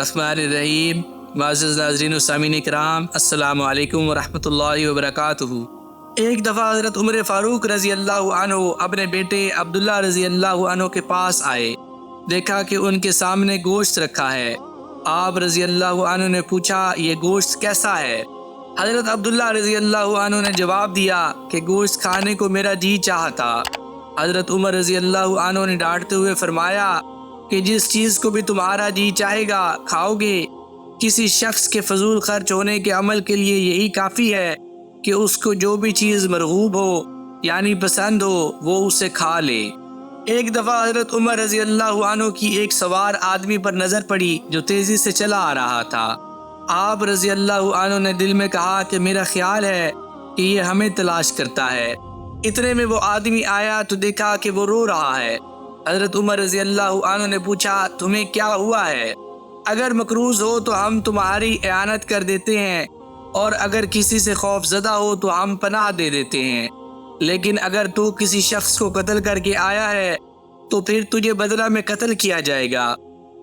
الرحمن الرحیم۔ معزز ناظرین و سامعین کرام، السلام علیکم ورحمۃ اللہ وبرکاتہ۔ ایک دفعہ حضرت عمر فاروق رضی اللہ عنہ اپنے بیٹے عبداللہ رضی اللہ عنہ کے پاس آئے۔ دیکھا کہ ان کے سامنے گوشت رکھا ہے۔ آپ رضی اللہ عنہ نے پوچھا، یہ گوشت کیسا ہے؟ حضرت عبداللہ رضی اللہ عنہ نے جواب دیا کہ گوشت کھانے کو میرا جی چاہا تھا۔ حضرت عمر رضی اللہ عنہ نے ڈانٹتے ہوئے فرمایا کہ جس چیز کو بھی تمہارا جی چاہے گا کھاؤ گے۔ کسی شخص کے فضول خرچ ہونے کے عمل کے لیے یہی کافی ہے کہ اس کو جو بھی چیز مرغوب ہو یعنی پسند ہو وہ اسے کھا لے۔ ایک دفعہ حضرت عمر رضی اللہ عنہ کی ایک سوار آدمی پر نظر پڑی جو تیزی سے چلا آ رہا تھا۔ آپ رضی اللہ عنہ نے دل میں کہا کہ میرا خیال ہے کہ یہ ہمیں تلاش کرتا ہے۔ اتنے میں وہ آدمی آیا تو دیکھا کہ وہ رو رہا ہے۔ حضرت عمر رضی اللہ عنہ نے پوچھا، تمہیں کیا ہوا ہے؟ اگر مقروض ہو تو ہم تمہاری اعانت کر دیتے ہیں، اور اگر کسی سے خوف زدہ ہو تو ہم پناہ دے دیتے ہیں، لیکن اگر تو کسی شخص کو قتل کر کے آیا ہے تو پھر تجھے بدلہ میں قتل کیا جائے گا،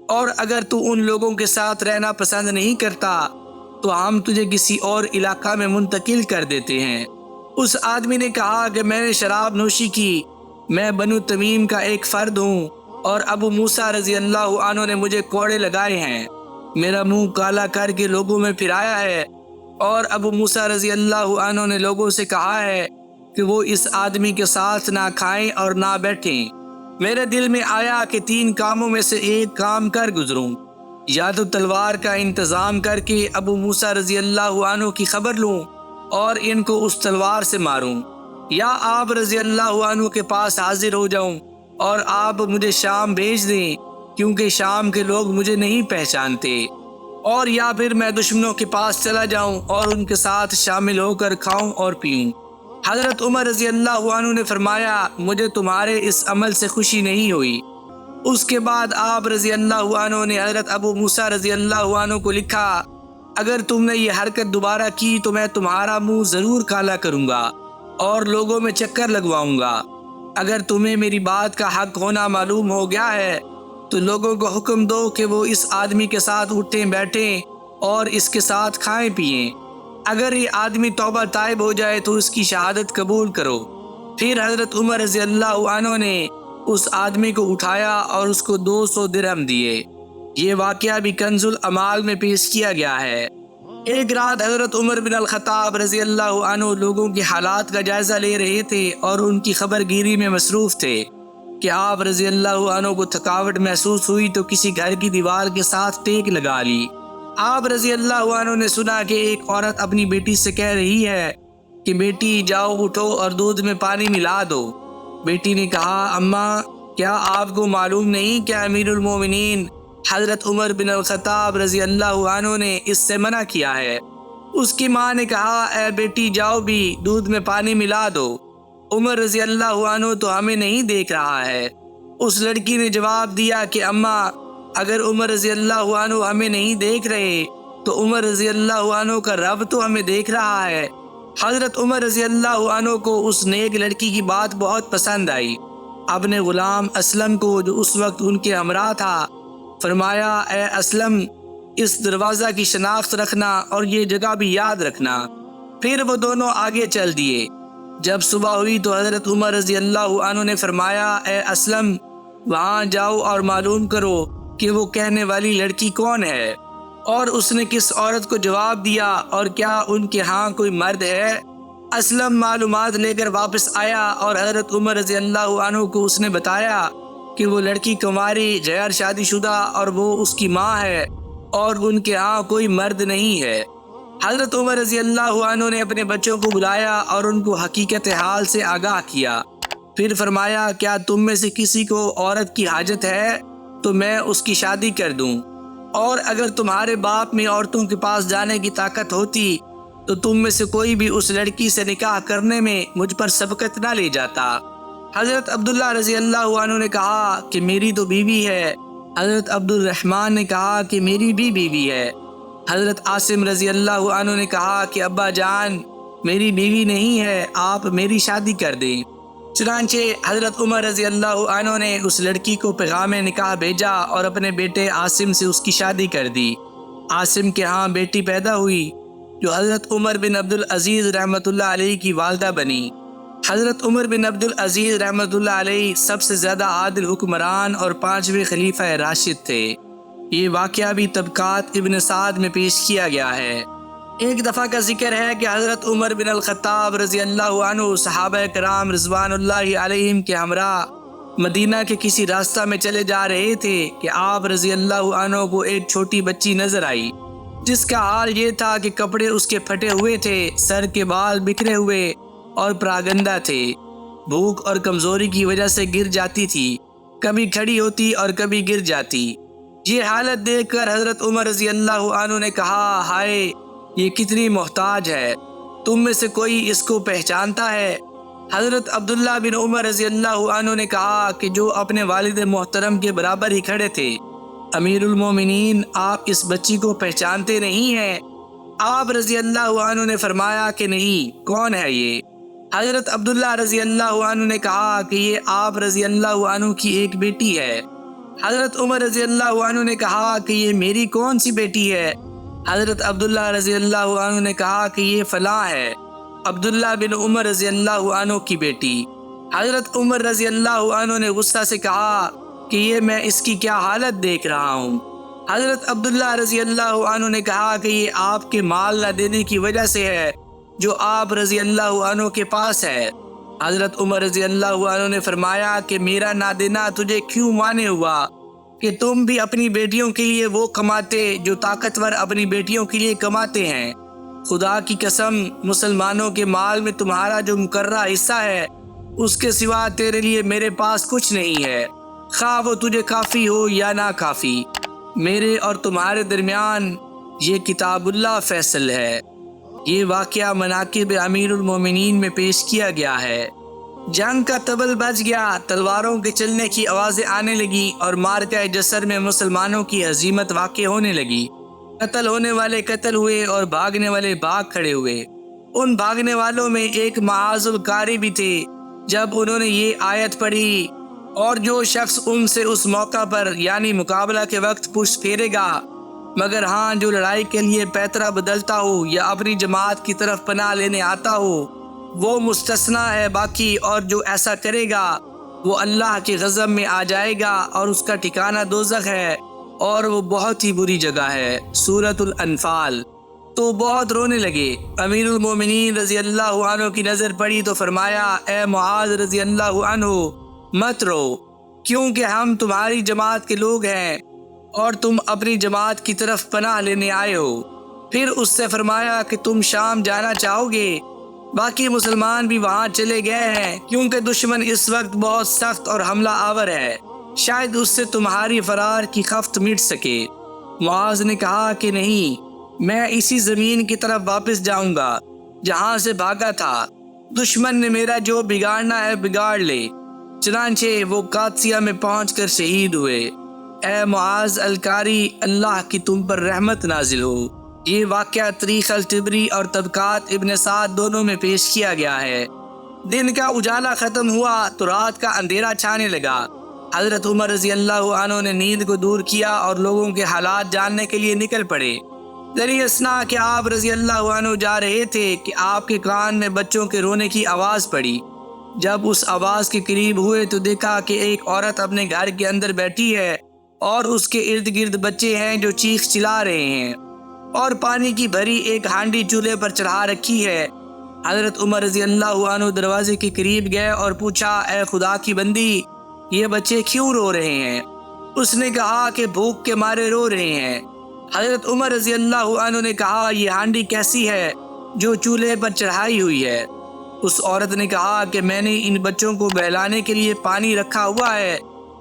اور اگر تو ان لوگوں کے ساتھ رہنا پسند نہیں کرتا تو ہم تجھے کسی اور علاقہ میں منتقل کر دیتے ہیں۔ اس آدمی نے کہا کہ میں نے شراب نوشی کی، میں بنو تمیم کا ایک فرد ہوں، اور ابو موسیٰ رضی اللہ عنہ نے مجھے کوڑے لگائے ہیں، میرا منہ کالا کر کے لوگوں میں پھرایا ہے، اور ابو موسیٰ رضی اللہ عنہ نے لوگوں سے کہا ہے کہ وہ اس آدمی کے ساتھ نہ کھائیں اور نہ بیٹھیں۔ میرے دل میں آیا کہ 3 کاموں میں سے ایک کام کر گزروں، یا تو تلوار کا انتظام کر کے ابو موسیٰ رضی اللہ عنہ کی خبر لوں اور ان کو اس تلوار سے ماروں، یا آپ رضی اللہ عنہ کے پاس حاضر ہو جاؤں اور آپ مجھے شام بھیج دیں، کیونکہ شام کے لوگ مجھے نہیں پہچانتے، اور یا پھر میں دشمنوں کے پاس چلا جاؤں اور ان کے ساتھ شامل ہو کر کھاؤں اور پیوں۔ حضرت عمر رضی اللہ عنہ نے فرمایا، مجھے تمہارے اس عمل سے خوشی نہیں ہوئی۔ اس کے بعد آپ رضی اللہ عنہ نے حضرت ابو موسیٰ رضی اللہ عنہ کو لکھا، اگر تم نے یہ حرکت دوبارہ کی تو میں تمہارا منہ ضرور کالا کروں گا اور لوگوں میں چکر لگواؤں گا۔ اگر تمہیں میری بات کا حق ہونا معلوم ہو گیا ہے تو لوگوں کو حکم دو کہ وہ اس آدمی کے ساتھ اٹھیں بیٹھیں اور اس کے ساتھ کھائیں پیئیں۔ اگر یہ آدمی توبہ تائب ہو جائے تو اس کی شہادت قبول کرو۔ پھر حضرت عمر رضی اللہ عنہ نے اس آدمی کو اٹھایا اور اس کو 200 درہم دیے۔ یہ واقعہ بھی کنز الاعمال میں پیش کیا گیا ہے۔ ایک رات حضرت عمر بن الخطاب رضی اللہ عنہ لوگوں کے حالات کا جائزہ لے رہے تھے اور ان کی خبر گیری میں مصروف تھے کہ آپ رضی اللہ عنہ کو تھکاوٹ محسوس ہوئی تو کسی گھر کی دیوار کے ساتھ ٹیک لگا لی۔ آپ رضی اللہ عنہ نے سنا کہ ایک عورت اپنی بیٹی سے کہہ رہی ہے کہ بیٹی جاؤ اٹھو اور دودھ میں پانی ملا دو۔ بیٹی نے کہا، اماں کیا آپ کو معلوم نہیں کہ امیر المومنین حضرت عمر بن الخطاب رضی اللہ عنہ نے اس سے منع کیا ہے؟ اس کی ماں نے کہا، اے بیٹی جاؤ بھی دودھ میں پانی ملا دو، عمر رضی اللہ عنہ تو ہمیں نہیں دیکھ رہا ہے۔ اس لڑکی نے جواب دیا کہ اماں اگر عمر رضی اللہ عنہ ہمیں نہیں دیکھ رہے تو عمر رضی اللہ عنہ کا رب تو ہمیں دیکھ رہا ہے۔ حضرت عمر رضی اللہ عنہ کو اس نیک لڑکی کی بات بہت پسند آئی۔ اپنے غلام اسلم کو جو اس وقت ان کے ہمراہ تھا فرمایا، اے اسلم اس دروازہ کی شناخت رکھنا اور یہ جگہ بھی یاد رکھنا۔ پھر وہ دونوں آگے چل دیے۔ جب صبح ہوئی تو حضرت عمر رضی اللہ عنہ نے فرمایا، اے اسلم وہاں جاؤ اور معلوم کرو کہ وہ کہنے والی لڑکی کون ہے اور اس نے کس عورت کو جواب دیا اور کیا ان کے ہاں کوئی مرد ہے۔ اسلم معلومات لے کر واپس آیا اور حضرت عمر رضی اللہ عنہ کو اس نے بتایا کہ وہ لڑکی کنواری غیر شادی شدہ اور وہ اس کی ماں ہے اور ان کے ہاں کوئی مرد نہیں ہے۔ حضرت عمر رضی اللہ عنہ نے اپنے بچوں کو بلایا اور ان کو حقیقت حال سے آگاہ کیا۔ پھر فرمایا، کیا تم میں سے کسی کو عورت کی حاجت ہے تو میں اس کی شادی کر دوں، اور اگر تمہارے باپ میں عورتوں کے پاس جانے کی طاقت ہوتی تو تم میں سے کوئی بھی اس لڑکی سے نکاح کرنے میں مجھ پر سبقت نہ لے جاتا۔ حضرت عبداللہ رضی اللہ عنہ نے کہا کہ میری تو بیوی ہے۔ حضرت عبد الرحمن نے کہا کہ میری بھی بیوی ہے۔ حضرت عاصم رضی اللہ عنہ نے کہا کہ ابا جان میری بیوی نہیں ہے، آپ میری شادی کر دیں۔ چنانچہ حضرت عمر رضی اللہ عنہ نے اس لڑکی کو پیغام نکاح بھیجا اور اپنے بیٹے عاصم سے اس کی شادی کر دی۔ عاصم کے ہاں بیٹی پیدا ہوئی جو حضرت عمر بن عبدالعزیز رحمۃ اللہ علیہ کی والدہ بنی۔ حضرت عمر بن عبدالعزیز رحمۃ اللہ علیہ سب سے زیادہ عادل حکمران اور 5ویں خلیفہ راشد تھے۔ یہ واقعہ بھی طبقات ابن سعد میں پیش کیا گیا ہے۔ ایک دفعہ کا ذکر ہے کہ حضرت عمر بن الخطاب رضی اللہ عنہ صحابہ کرام رضوان اللہ علیہم کے ہمراہ مدینہ کے کسی راستہ میں چلے جا رہے تھے کہ آپ رضی اللہ عنہ کو ایک چھوٹی بچی نظر آئی، جس کا حال یہ تھا کہ کپڑے اس کے پھٹے ہوئے تھے، سر کے بال بکھرے ہوئے اور پراگندہ تھے۔ بھوک اور کمزوری کی وجہ سے گر جاتی تھی، کبھی کھڑی ہوتی اور کبھی گر جاتی۔ یہ حالت دیکھ کر حضرت عمر رضی اللہ عنہ نے کہا، ہائے یہ کتنی محتاج ہے، تم میں سے کوئی اس کو پہچانتا ہے؟ حضرت عبداللہ بن عمر رضی اللہ عنہ نے کہا کہ جو اپنے والد محترم کے برابر ہی کھڑے تھے، امیر المومنین آپ اس بچی کو پہچانتے نہیں ہیں؟ آپ رضی اللہ عنہ نے فرمایا کہ نہیں، کون ہے یہ؟ حضرت عبداللہ رضی اللہ عنہ نے کہا کہ یہ آپ رضی اللہ عنہ کی ایک بیٹی ہے۔ حضرت عمر رضی اللہ عنہ نے کہا کہ یہ میری کون سی بیٹی ہے؟ حضرت عبداللہ رضی اللہ عنہ نے کہا کہ یہ فلاں ہے، عبداللہ بن عمر رضی اللہ عنہ کی بیٹی۔ حضرت عمر رضی اللہ عنہ نے غصہ سے کہا کہ یہ میں اس کی کیا حالت دیکھ رہا ہوں؟ حضرت عبداللہ رضی اللہ عنہ نے کہا کہ یہ آپ کے مال نہ دینے کی وجہ سے ہے جو آپ رضی اللہ عنہ کے پاس ہے۔ حضرت عمر رضی اللہ عنہ نے فرمایا کہ میرا نہ دینا تجھے کیوں مانے ہوا کہ تم بھی اپنی بیٹیوں کے لیے وہ کماتے جو طاقتور اپنی بیٹیوں کے لیے کماتے ہیں۔ خدا کی قسم مسلمانوں کے مال میں تمہارا جو مقررہ حصہ ہے اس کے سوا تیرے لیے میرے پاس کچھ نہیں ہے، خواہ وہ تجھے کافی ہو یا نہ کافی۔ میرے اور تمہارے درمیان یہ کتاب اللہ فیصل ہے۔ یہ واقعہ مناقب امیر المومنین میں پیش کیا گیا ہے۔ جنگ کا طبل بج گیا، تلواروں کے چلنے کی آوازیں آنے لگی اور مارکہ جسر میں مسلمانوں کی ہزیمت واقع ہونے لگی۔ قتل ہونے والے قتل ہوئے اور بھاگنے والے بھاگ کھڑے ہوئے۔ ان بھاگنے والوں میں ایک معاذ القاری بھی تھے۔ جب انہوں نے یہ آیت پڑھی، اور جو شخص ان سے اس موقع پر یعنی مقابلہ کے وقت پشت پھیرے گا، مگر ہاں جو لڑائی کے لیے پیترا بدلتا ہو یا اپنی جماعت کی طرف پناہ لینے آتا ہو وہ مستثنا ہے، باقی اور جو ایسا کرے گا وہ اللہ کے غضب میں آ جائے گا اور اس کا ٹھکانہ دوزخ ہے اور وہ بہت ہی بری جگہ ہے۔ سورۃ الانفال۔ تو بہت رونے لگے۔ امیر المومنین رضی اللہ عنہ کی نظر پڑی تو فرمایا، اے معاذ رضی اللہ عنہ مت رو، کیونکہ ہم تمہاری جماعت کے لوگ ہیں اور تم اپنی جماعت کی طرف پناہ لینے آئے ہو۔ پھر اس سے فرمایا کہ تم شام جانا چاہو گے؟ باقی مسلمان بھی وہاں چلے گئے ہیں، کیونکہ دشمن اس وقت بہت سخت اور حملہ آور ہے، شاید اس سے تمہاری فرار کی خفت مٹ سکے۔ معاذ نے کہا کہ نہیں، میں اسی زمین کی طرف واپس جاؤں گا جہاں سے بھاگا تھا، دشمن نے میرا جو بگاڑنا ہے بگاڑ لے۔ چنانچہ وہ قادسیہ میں پہنچ کر شہید ہوئے۔ اے معاذ القاری، اللہ کی تم پر رحمت نازل ہو۔ یہ واقعہ تاریخ الطبری اور طبقات ابن سعد دونوں میں پیش کیا گیا ہے۔ دن کا اجالا ختم ہوا تو رات کا اندھیرا چھانے لگا۔ حضرت عمر رضی اللہ عنہ نے نیند کو دور کیا اور لوگوں کے حالات جاننے کے لیے نکل پڑے۔ دریائے اسنا کہ آپ رضی اللہ عنہ جا رہے تھے کہ آپ کے کان میں بچوں کے رونے کی آواز پڑی۔ جب اس آواز کے قریب ہوئے تو دیکھا کہ ایک عورت اپنے گھر کے اندر بیٹھی ہے اور اس کے ارد گرد بچے ہیں جو چیخ چلا رہے ہیں، اور پانی کی بھری ایک ہانڈی چولہے پر چڑھا رکھی ہے۔ حضرت عمر رضی اللہ عنہ دروازے کے قریب گئے اور پوچھا، اے خدا کی بندی، یہ بچے کیوں رو رہے ہیں؟ اس نے کہا کہ بھوک کے مارے رو رہے ہیں۔ حضرت عمر رضی اللہ عنہ نے کہا، یہ ہانڈی کیسی ہے جو چولہے پر چڑھائی ہوئی ہے؟ اس عورت نے کہا کہ میں نے ان بچوں کو بہلانے کے لیے پانی رکھا ہوا ہے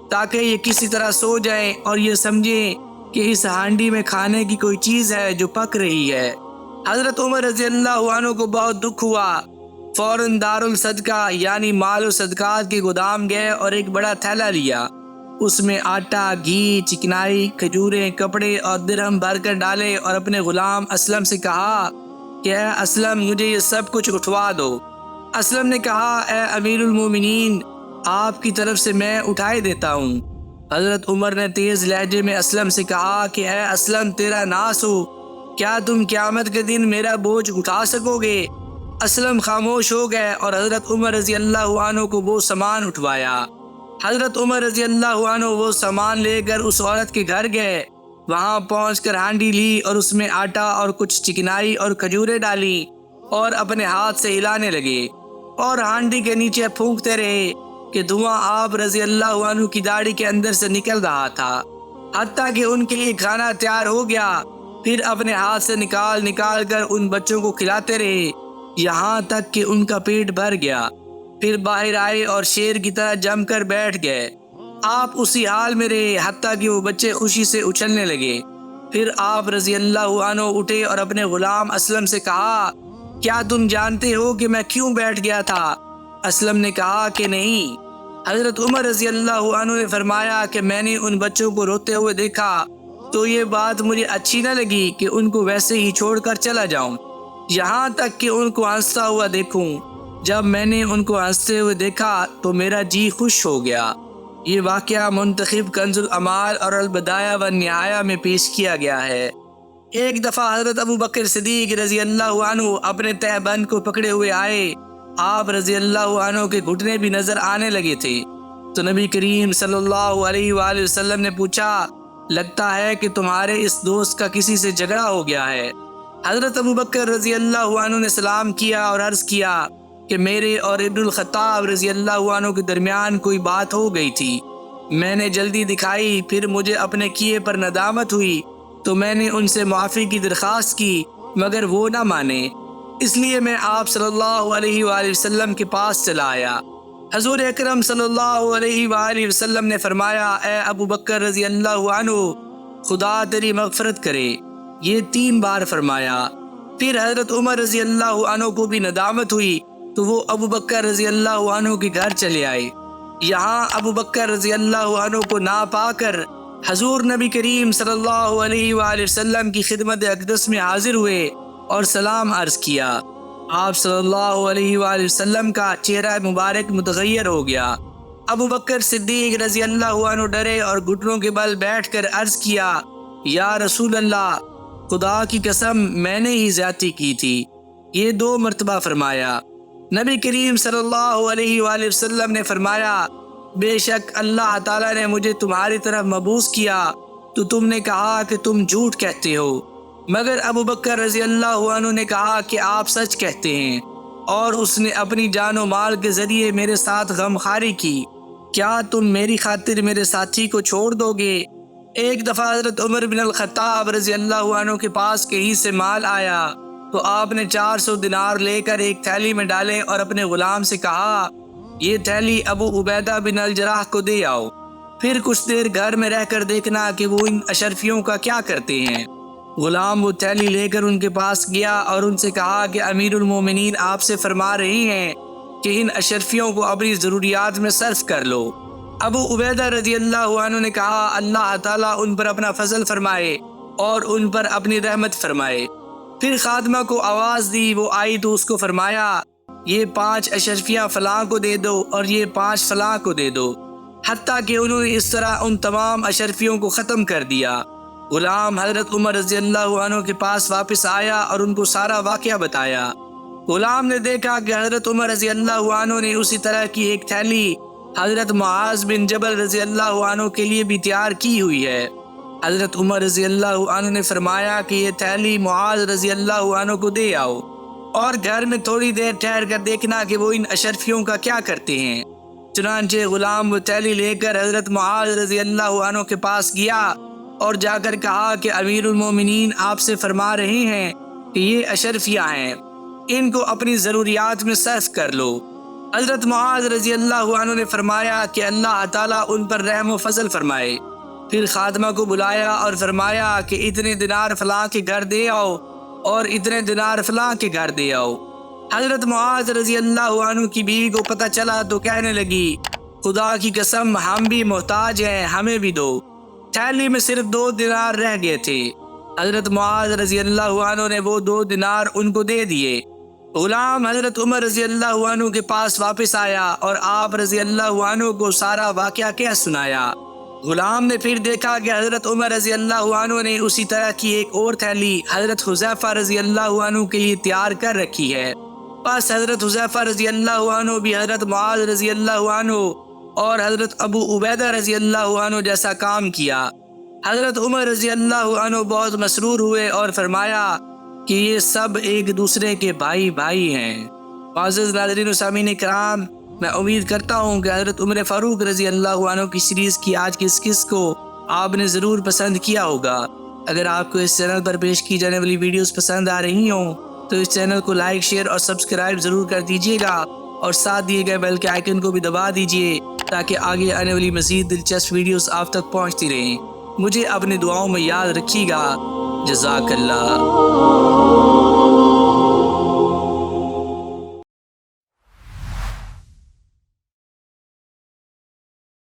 تاکہ یہ کسی طرح سو جائیں اور یہ سمجھیں کہ اس ہانڈی میں کھانے کی کوئی چیز ہے جو پک رہی ہے۔ حضرت عمر رضی اللہ عنہ کو بہت دکھ ہوا۔ فوراً دارالصدقہ یعنی مال و صدقات کے گودام گئے اور ایک بڑا تھیلا لیا۔ اس میں آٹا، گھی، چکنائی، کھجوریں، کپڑے اور درہم بھر کر ڈالے اور اپنے غلام اسلم سے کہا کہ اے اسلم، مجھے یہ سب کچھ اٹھوا دو۔ اسلم نے کہا اے امیر المومنین، آپ کی طرف سے میں اٹھائے دیتا ہوں۔ حضرت عمر نے تیز لہجے میں اسلم سے کہا کہ اے اسلم تیرا ناس ہو، کیا تم قیامت کے دن میرا بوجھ اٹھا سکو گے؟ اسلم خاموش ہو گئے اور حضرت عمر رضی اللہ عنہ کو وہ سامان اٹھوایا۔ حضرت عمر رضی اللہ عنہ وہ سامان لے کر اس عورت کے گھر گئے۔ وہاں پہنچ کر ہانڈی لی اور اس میں آٹا اور کچھ چکنائی اور کھجوریں ڈالی اور اپنے ہاتھ سے ہلانے لگے اور ہانڈی کے نیچے پھونکتے رہے کہ دھواں آپ رضی اللہ عنہ کی داڑھی کے اندر سے نکل رہا تھا، حتیٰ کہ ان کے لیے کھانا تیار ہو گیا۔ پھر اپنے ہاتھ سے نکال کر ان بچوں کو کھلاتے رہے یہاں تک کہ ان کا پیٹ بھر گیا۔ پھر باہر آئے اور شیر کی طرح جم کر بیٹھ گئے۔ آپ اسی حال میں رہے حتیٰ کہ وہ بچے خوشی سے اچھلنے لگے۔ پھر آپ رضی اللہ عنہ اٹھے اور اپنے غلام اسلم سے کہا، کیا تم جانتے ہو کہ میں کیوں بیٹھ گیا تھا؟ اسلم نے کہا کہ نہیں۔ حضرت عمر رضی اللہ عنہ نے فرمایا کہ میں نے ان بچوں کو روتے ہوئے دیکھا تو یہ بات مجھے اچھی نہ لگی کہ ان کو ویسے ہی چھوڑ کر چلا جاؤں، یہاں تک کہ ان کو ہنستا ہوا دیکھوں۔ جب میں نے ان کو ہنستے ہوئے دیکھا تو میرا جی خوش ہو گیا۔ یہ واقعہ منتخب کنز العمال اور البدایہ والنہایہ میں پیش کیا گیا ہے۔ ایک دفعہ حضرت ابو بکر صدیق رضی اللہ عنہ اپنے تہبند کو پکڑے ہوئے آئے۔ آپ رضی اللہ عنہ کے گھٹنے بھی نظر آنے لگے تھے تو نبی کریم صلی اللہ علیہ وآلہ وسلم نے پوچھا، لگتا ہے کہ تمہارے اس دوست کا کسی سے جھگڑا ہو گیا ہے۔ حضرت ابو بکر رضی اللہ عنہ نے سلام کیا اور عرض کیا کہ میرے اور ابن الخطاب رضی اللہ عنہ کے درمیان کوئی بات ہو گئی تھی، میں نے جلدی دکھائی، پھر مجھے اپنے کیے پر ندامت ہوئی تو میں نے ان سے معافی کی درخواست کی مگر وہ نہ مانے، اس لیے میں آپ صلی اللہ علیہ وآلہ وسلم کے پاس چلا آیا۔ حضور اکرم صلی اللہ علیہ وآلہ وسلم نے فرمایا، اے ابو بکر رضی اللہ عنہ، خدا تیری مغفرت کرے، یہ 3 بار فرمایا۔ پھر حضرت عمر رضی اللہ عنہ کو بھی ندامت ہوئی تو وہ ابو بکر رضی اللہ عنہ کے گھر چلے آئے۔ یہاں ابو بکر رضی اللہ عنہ کو نہ پا کر حضور نبی کریم صلی اللہ علیہ وآلہ وسلم کی خدمت اقدس میں حاضر ہوئے اور سلام عرض کیا۔ آپ صلی اللہ علیہ وآلہ وسلم کا چہرہ مبارک متغیر ہو گیا۔ ابو بکر صدیق رضی اللہ عنہ ڈرے اور گھٹنوں کے بل بیٹھ کر عرض کیا، یا رسول اللہ، خدا کی قسم میں نے ہی زیادتی کی تھی۔ یہ 2 مرتبہ فرمایا۔ نبی کریم صلی اللہ علیہ وآلہ وسلم نے فرمایا، بے شک اللہ تعالیٰ نے مجھے تمہاری طرف مبعوث کیا تو تم نے کہا کہ تم جھوٹ کہتے ہو، مگر ابو بکر رضی اللہ عنہ نے کہا کہ آپ سچ کہتے ہیں، اور اس نے اپنی جان و مال کے ذریعے میرے ساتھ غمخواری کی۔ کیا تم میری خاطر میرے ساتھی کو چھوڑ دو گے؟ ایک دفعہ حضرت عمر بن الخطاب رضی اللہ عنہ کے پاس کہیں سے مال آیا تو آپ نے 400 دینار لے کر ایک تھیلی میں ڈالے اور اپنے غلام سے کہا، یہ تھیلی ابو عبیدہ بن الجراح کو دے آؤ، پھر کچھ دیر گھر میں رہ کر دیکھنا کہ وہ ان اشرفیوں کا کیا کرتے ہیں۔ غلام وہ تھیلی لے کر ان کے پاس گیا اور ان سے کہا کہ امیر المومنین آپ سے فرما رہے ہیں کہ ان اشرفیوں کو اپنی ضروریات میں صرف کر لو۔ ابو عبیدہ رضی اللہ عنہ نے کہا، اللہ تعالیٰ ان پر اپنا فضل فرمائے اور ان پر اپنی رحمت فرمائے۔ پھر خادمہ کو آواز دی، وہ آئی تو اس کو فرمایا، یہ 5 اشرفیاں فلاں کو دے دو اور یہ 5 فلاں کو دے دو، حتیٰ کہ انہوں نے اس طرح ان تمام اشرفیوں کو ختم کر دیا۔ غلام حضرت عمر رضی اللہ عنہ کے پاس واپس آیا اور ان کو سارا واقعہ بتایا۔ غلام نے دیکھا کہ حضرت عمر رضی اللہ عنہ نے اسی طرح کی ایک تھیلی حضرت معاذ بن جبل رضی اللہ عنہ کے لیے بھی تیار کی ہوئی ہے۔ حضرت عمر رضی اللہ عنہ نے فرمایا کہ یہ تھیلی معاذ رضی اللہ عنہ کو دے آؤ اور گھر میں تھوڑی دیر ٹھہر کر دیکھنا کہ وہ ان اشرفیوں کا کیا کرتے ہیں۔ چنانچہ غلام وہ تھیلی لے کر حضرت معاذ رضی اللہ عنہ کے پاس گیا اور جا کر کہا کہ امیر المومنین آپ سے فرما رہے ہیں کہ یہ اشرفیاں ہیں، ان کو اپنی ضروریات میں صرف کر لو۔ حضرت معاذ رضی اللہ عنہ نے فرمایا کہ اللہ تعالیٰ ان پر رحم و فضل فرمائے۔ پھر خادمہ کو بلایا اور فرمایا کہ اتنے دینار فلاں کے گھر دے آؤ اور اتنے دینار فلاں کے گھر دے آؤ۔ حضرت معاذ رضی اللہ عنہ کی بیوی کو پتہ چلا تو کہنے لگی، خدا کی قسم ہم بھی محتاج ہیں، ہمیں بھی دو۔ تھیلی میں صرف 2 دینار رہ گئے تھے۔ حضرت معاذ رضی اللہ عنہ نے وہ 2 دینار ان کو دے دیے۔ غلام حضرت عمر رضی اللہ عنہ کے پاس واپس آیا اور آپ رضی اللہ عنہ کو سارا واقعہ کہہ سنایا۔ غلام نے پھر دیکھا کہ حضرت عمر رضی اللہ عنہ نے اسی طرح کی ایک اور تھیلی حضرت حذیفہ رضی اللہ عنہ کے لیے تیار کر رکھی ہے۔ بس حضرت حذیفہ رضی اللہ عنہ بھی حضرت معاذ رضی اللہ عنہ اور حضرت ابو عبیدہ رضی اللہ عنہ جیسا کام کیا۔ حضرت عمر رضی اللہ عنہ بہت مسرور ہوئے اور فرمایا کہ یہ سب ایک دوسرے کے بھائی ہیں۔ معزز ناظرین و سامعین کرام، میں امید کرتا ہوں کہ حضرت عمر فاروق رضی اللہ عنہ کی سیریز کی آج کی اس قسط کو آپ نے ضرور پسند کیا ہوگا۔ اگر آپ کو اس چینل پر پیش کی جانے والی ویڈیوز پسند آ رہی ہوں تو اس چینل کو لائک، شیئر اور سبسکرائب ضرور کر دیجیے گا اور ساتھ دیے گئے بیل کے آئیکن کو بھی دبا دیجیے تاکہ آگے آنے والی مزید دلچسپ ویڈیوز آپ تک پہنچتی رہیں۔ مجھے اپنی دعاؤں میں یاد رکھیے گا۔ جزاک اللہ۔